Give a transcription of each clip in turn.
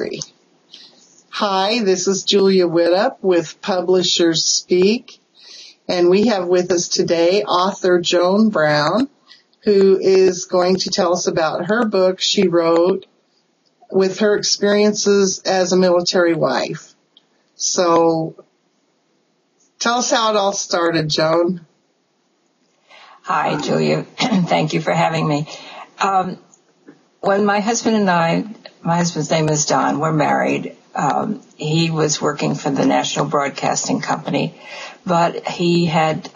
3. Hi, this is Julia Widup with Publishers Speak, and we have with us today author Joan Brown, who is going to tell us about her book she wrote with her experiences as a military wife. So tell us how it all started, Joan. Hi, Julia. Thank you for having me. When my husband and I, my husband's name is Don, we're married. He was working for the National Broadcasting Company, but he had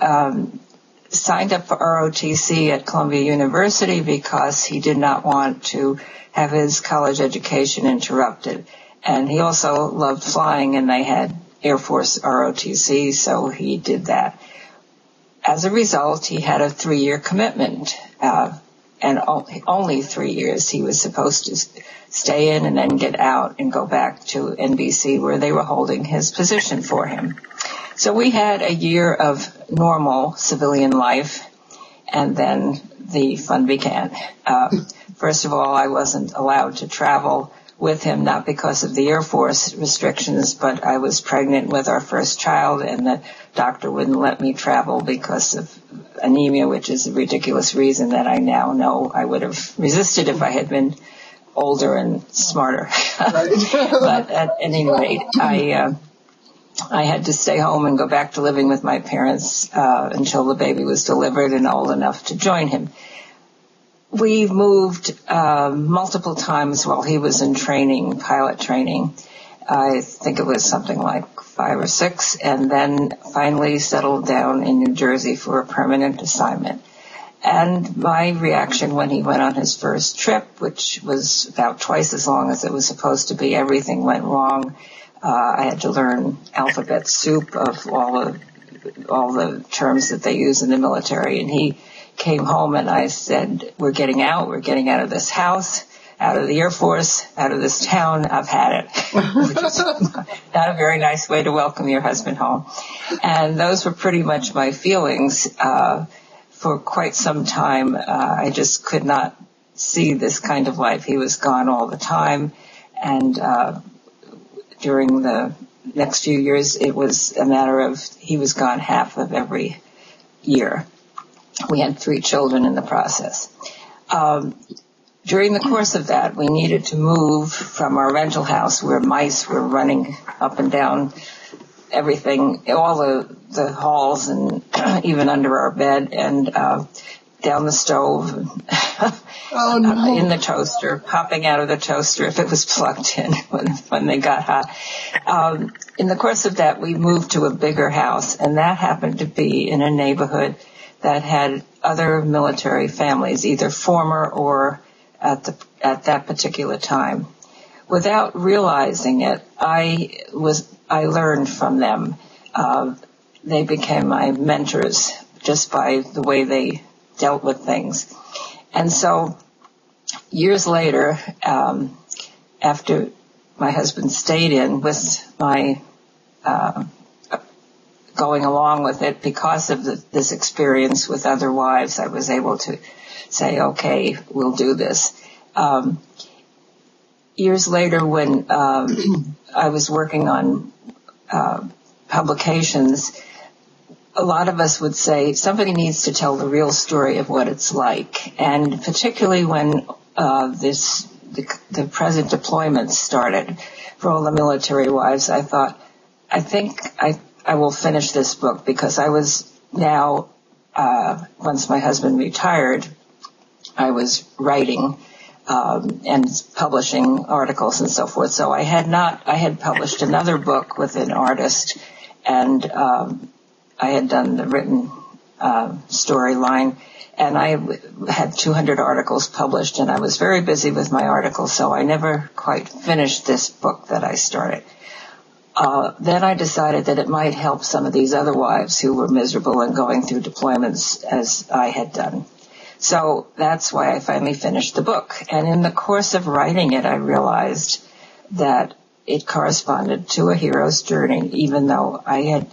signed up for ROTC at Columbia University because he did not want to have his college education interrupted. And he also loved flying, and they had Air Force ROTC, so he did that. As a result, he had a 3-year commitment, and only 3 years. He was supposed to stay in and then get out and go back to NBC where they were holding his position for him. So we had a year of normal civilian life, and then the fun began. First of all, I wasn't allowed to travel with him, not because of the Air Force restrictions, but I was pregnant with our first child, and the doctor wouldn't let me travel because of anemia, which is a ridiculous reason that I now know I would have resisted if I had been older and smarter. But at any rate, I had to stay home and go back to living with my parents until the baby was delivered and old enough to join him. We moved multiple times while he was in training, pilot training. I think it was something like 5 or 6, and then finally settled down in New Jersey for a permanent assignment. And my reaction when he went on his first trip, which was about twice as long as it was supposed to be, everything went wrong. I had to learn alphabet soup of all the terms that they use in the military, and he came home and I said, we're getting out of this house, out of the Air Force, out of this town, I've had it. Which is not a very nice way to welcome your husband home. And those were pretty much my feelings for quite some time. I just could not see this kind of life. He was gone all the time, and during the next few years, it was a matter of he was gone half of every year. We had 3 children in the process. During the course of that, we needed to move from our rental house where mice were running up and down everything, all the halls and even under our bed, and down the stove, in the toaster, popping out of the toaster if it was plugged in when they got hot. In the course of that, we moved to a bigger house, and that happened to be in a neighborhood that had other military families, either former or at that particular time. Without realizing it, I learned from them. They became my mentors just by the way they dealt with things. And so years later, after my husband stayed in with my going along with it, because of this experience with other wives, I was able to say, okay, we'll do this. Years later, when I was working on publications, a lot of us would say somebody needs to tell the real story of what it's like. And particularly when the present deployments started for all the military wives, I thought, I think I will finish this book, because I was now, once my husband retired, I was writing and publishing articles and so forth. So I had published another book with an artist, and I had done the written storyline, and I had 200 articles published, and I was very busy with my articles, so I never quite finished this book that I started. Then I decided that it might help some of these other wives who were miserable and going through deployments as I had done. So that's why I finally finished the book. And in the course of writing it, I realized that it corresponded to a hero's journey, even though I had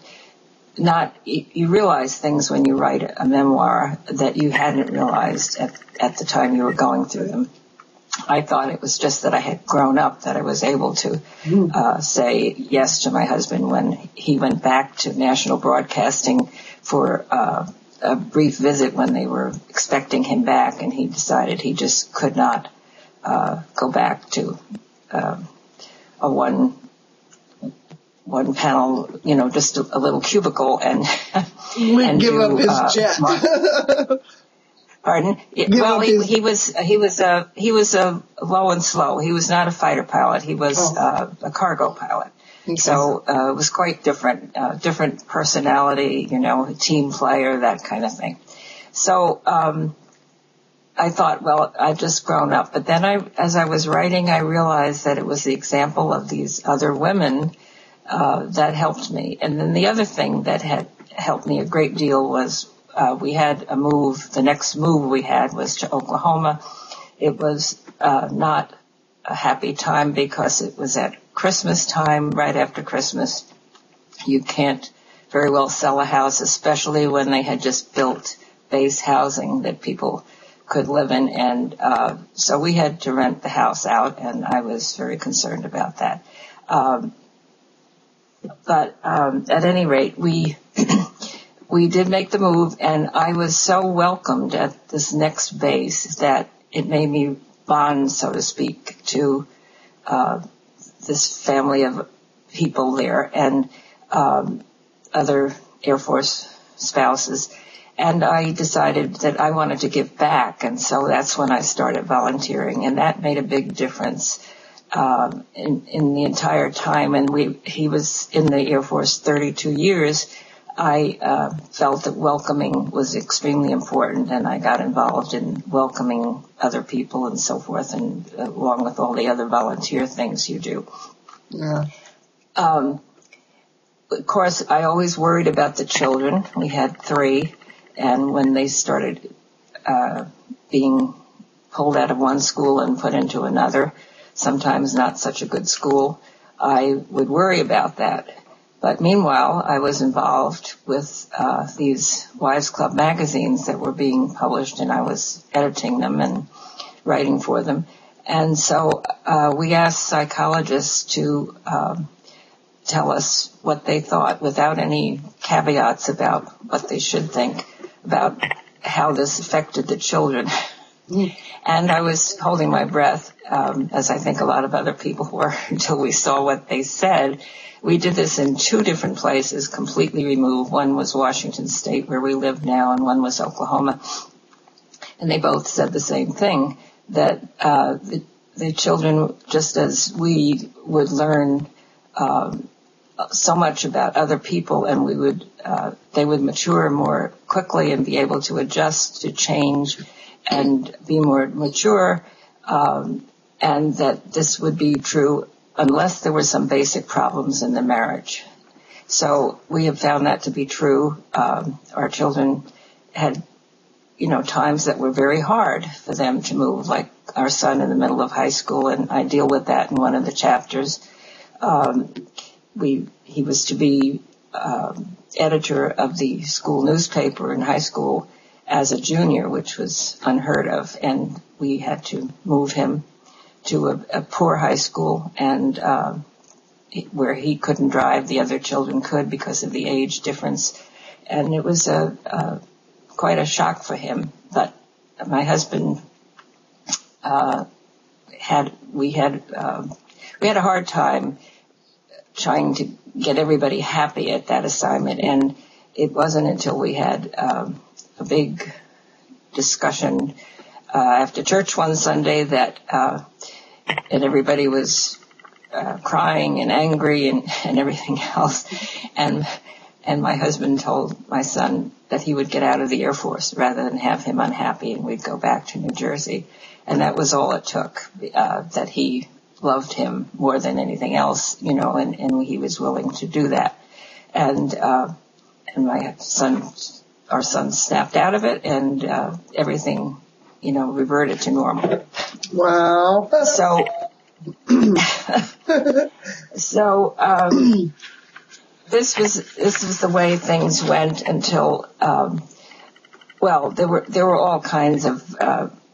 not, you realize things when you write a memoir that you hadn't realized at the time you were going through them. I thought it was just that I had grown up, that I was able to say yes to my husband when he went back to national broadcasting for a brief visit when they were expecting him back, and he decided he just could not go back to a one panel, just a little cubicle and give up his jet. Pardon? He was low and slow. He was not a fighter pilot. He was a cargo pilot. Okay. So it was quite different personality, a team player, that kind of thing. So I thought, well, I've just grown up. But then as I was writing, I realized that it was the example of these other women that helped me. And then the other thing that had helped me a great deal was we had a move. The next move we had was to Oklahoma. It was not a happy time because it was at Christmas time, right after Christmas. You can't very well sell a house, especially when they had just built base housing that people could live in. And so we had to rent the house out, and I was very concerned about that. But at any rate, we did make the move, and I was so welcomed at this next base that it made me bond, so to speak, to this family of people there and other Air Force spouses. And I decided that I wanted to give back, and so that's when I started volunteering, and that made a big difference in the entire time. And he was in the Air Force 32 years. I felt that welcoming was extremely important, and I got involved in welcoming other people and so forth, and along with all the other volunteer things you do. Yeah. Of course, I always worried about the children. We had 3, and when they started being pulled out of one school and put into another, sometimes not such a good school, I would worry about that. But meanwhile, I was involved with these Wives Club magazines that were being published, and I was editing them and writing for them. And so we asked psychologists to tell us what they thought without any caveats about what they should think about how this affected the children. And I was holding my breath, as I think a lot of other people were, until we saw what they said. We did this in 2 different places, completely removed. One was Washington State, where we live now, and one was Oklahoma. And they both said the same thing, that the children, just as we would learn so much about other people, and they would mature more quickly and be able to adjust to change and be more mature, and that this would be true unless there were some basic problems in the marriage. So we have found that to be true. Our children had, times that were very hard for them to move, like our son in the middle of high school, and I deal with that in one of the chapters. He was to be editor of the school newspaper in high school as a junior, which was unheard of, and we had to move him to a poor high school, and where he couldn't drive, the other children could because of the age difference, and it was quite a shock for him. But my husband we had a hard time trying to get everybody happy at that assignment, and it wasn't until we had a big discussion after church one Sunday that and everybody was crying and angry and everything else, and my husband told my son that he would get out of the Air Force rather than have him unhappy, and we'd go back to New Jersey. And that was all it took, that he loved him more than anything else, and he was willing to do that. And our son snapped out of it, and everything, reverted to normal. Wow. So this was the way things went until, there were all kinds of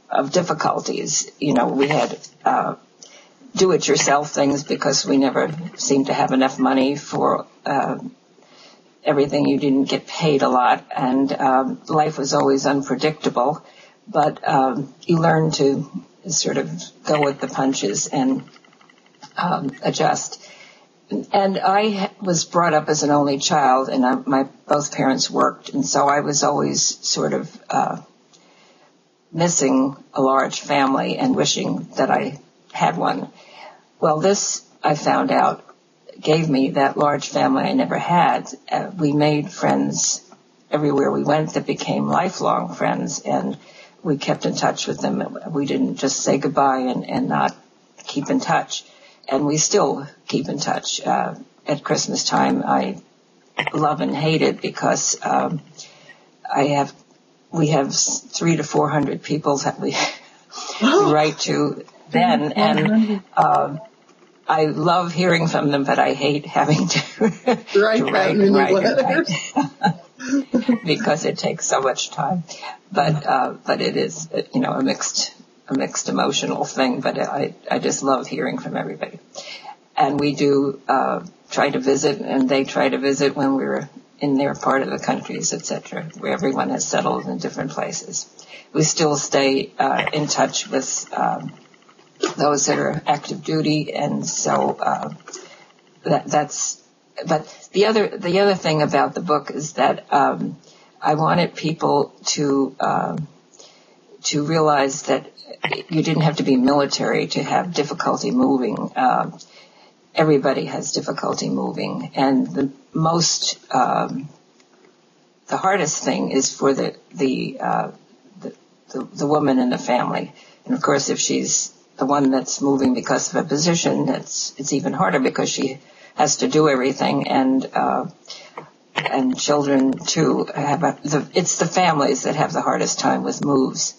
of difficulties. We had do-it-yourself things because we never seemed to have enough money for everything. You didn't get paid a lot, and life was always unpredictable. But you learn to sort of go with the punches and adjust. And I was brought up as an only child, and both parents worked, and so I was always sort of missing a large family and wishing that I had one. Well, this, I found out, gave me that large family I never had. We made friends everywhere we went that became lifelong friends, and we kept in touch with them. We didn't just say goodbye and not keep in touch. And we still keep in touch. At Christmas time, I love and hate it because we have 300 to 400 people that we write to then, and I love hearing from them, but I hate having to write because it takes so much time. But it is, a mixed emotional thing. But I just love hearing from everybody, and we do try to visit, and they try to visit when we're in their part of the countries, etc., where everyone has settled in different places. We still stay in touch with those that are active duty, and so that's. But the other thing about the book is that I wanted people to realize that you didn't have to be military to have difficulty moving. Everybody has difficulty moving, and the hardest thing is for the woman in the family. And of course, if she's the one that's moving because of a position, it's even harder because she has to do everything, and children too it's the families that have the hardest time with moves.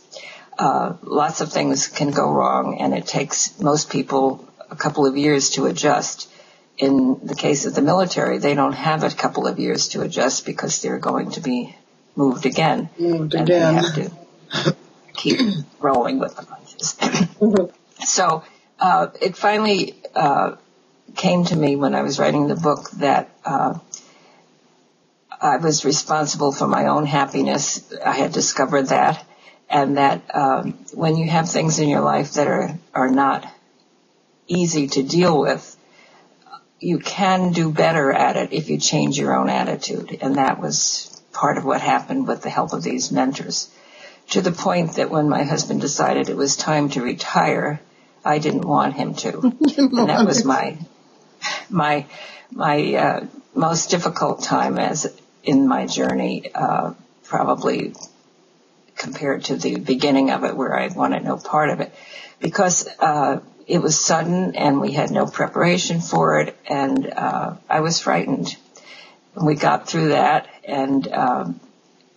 Lots of things can go wrong, and it takes most people a couple of years to adjust. In the case of the military, they don't have a couple of years to adjust because they're going to be moved again. And they have to keep rolling with the punches. So it finally came to me when I was writing the book that I was responsible for my own happiness. I had discovered that, and that when you have things in your life that are not easy to deal with, you can do better at it if you change your own attitude. And that was part of what happened with the help of these mentors, to the point that when my husband decided it was time to retire, I didn't want him to. And that was my most difficult time in my journey, probably compared to the beginning of it, where I wanted no part of it, because it was sudden and we had no preparation for it, and I was frightened. We got through that, and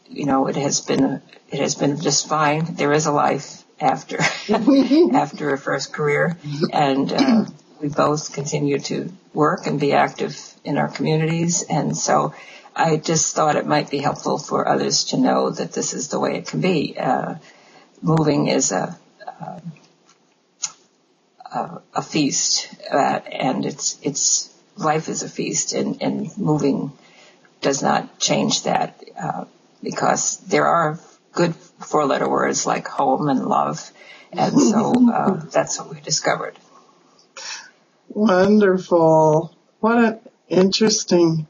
it has been just fine. There is a life after after a first career, and we both continue to work and be active in our communities, and so I just thought it might be helpful for others to know that this is the way it can be. Moving is a feast, and it's life is a feast, and moving does not change that, because there are good four-letter words like home and love, and so that's what we discovered. Wonderful. What an interesting.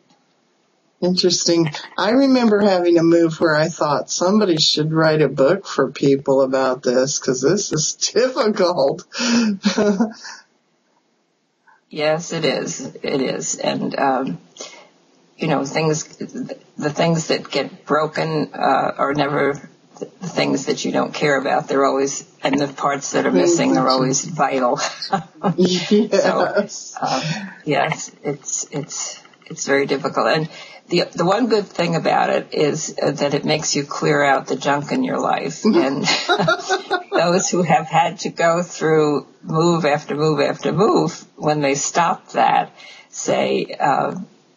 I remember having a move where I thought somebody should write a book for people about this, because this is difficult. Yes, it is. It is. And, the things that get broken are never the things that you don't care about. They're always, and the parts that are missing are always vital. Yes. So, yes, it's very difficult. And the one good thing about it is that it makes you clear out the junk in your life. And those who have had to go through move after move after move, when they stop that, say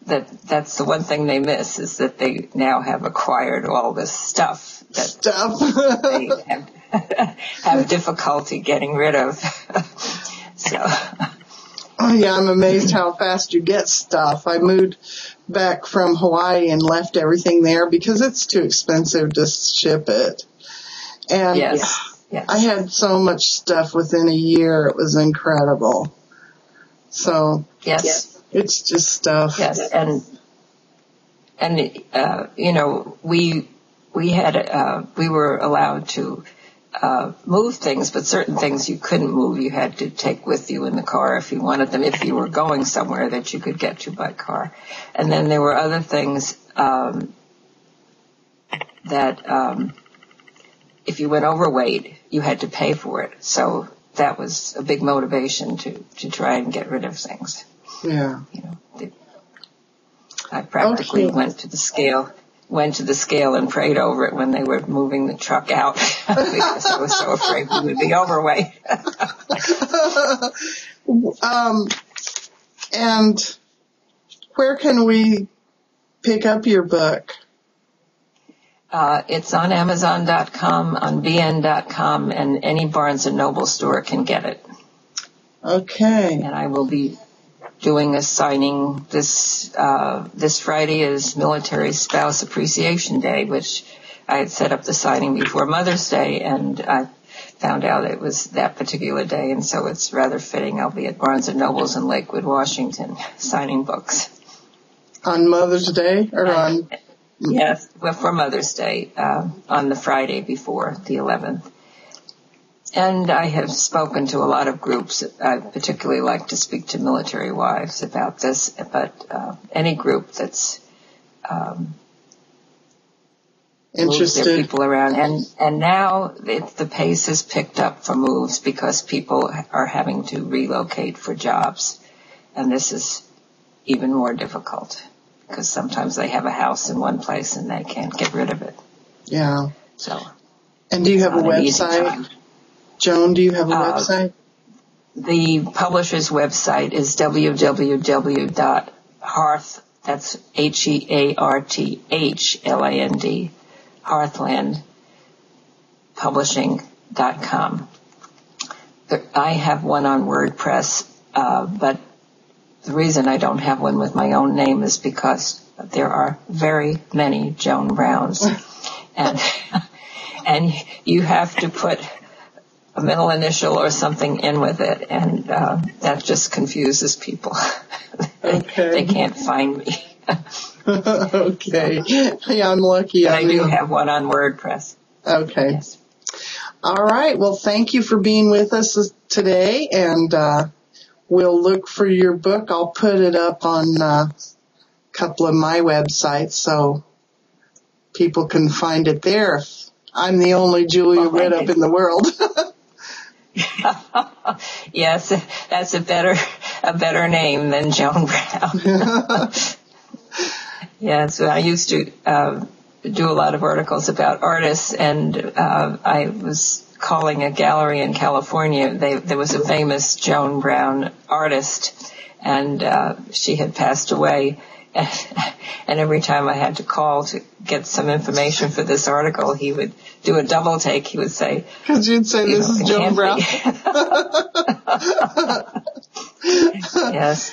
that's the one thing they miss, is that they now have acquired all this stuff stuff. they have difficulty getting rid of. So. Oh yeah, I'm amazed how fast you get stuff. I moved back from Hawaii and left everything there because it's too expensive to ship it. And yes. I had so much stuff within a year. It was incredible. So yes, it's just stuff. Yes, and you know, we were allowed to move things, but certain things you couldn't move. You had to take with you in the car if you wanted them, if you were going somewhere that you could get to by car. And then there were other things that if you went overweight, you had to pay for it. So that was a big motivation to try and get rid of things. Yeah. You know, I practically went to the scale and prayed over it when they were moving the truck out because I was so afraid we would be overweight. And where can we pick up your book? It's on Amazon.com, on BN.com, and any Barnes & Noble store can get it. Okay. And I will be doing a signing this Friday is Military Spouse Appreciation Day, which I had set up the signing before Mother's Day, and I found out it was that particular day, and so it's rather fitting. I'll be at Barnes & Noble's in Lakewood, Washington, signing books. On Mother's Day or on? Yes, well, for Mother's Day, on the Friday before the 11th. And I have spoken to a lot of groups. I particularly like to speak to military wives about this, but any group that's moves their people around. And now the pace has picked up for moves because people are having to relocate for jobs. And this is even more difficult because sometimes they have a house in one place and they can't get rid of it. Yeah. So. And do you have a website? Joan, do you have a website? The publisher's website is www.hearth, that's HEARTHLAND, hearthlandpublishing.com. I have one on WordPress, but the reason I don't have one with my own name is because there are very many Joan Browns. and you have to put a middle initial or something in with it, and that just confuses people. They can't find me. Okay. Yeah, I'm lucky. But I do have one on WordPress. Okay. Yes. All right. Well, thank you for being with us today, and we'll look for your book. I'll put it up on a couple of my websites so people can find it there. I'm the only Julia Widup in the world. Yes, that's a better name than Joan Brown. Yes, I used to do a lot of articles about artists, and I was calling a gallery in California. There was a famous Joan Brown artist, and she had passed away. And every time I had to call to get some information for this article, he would do a double take. He would say, because you'd say, this is Joan Brown. Yes.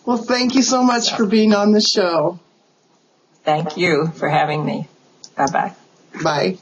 Well, thank you so much for being on the show. Thank you for having me. Bye-bye. Bye.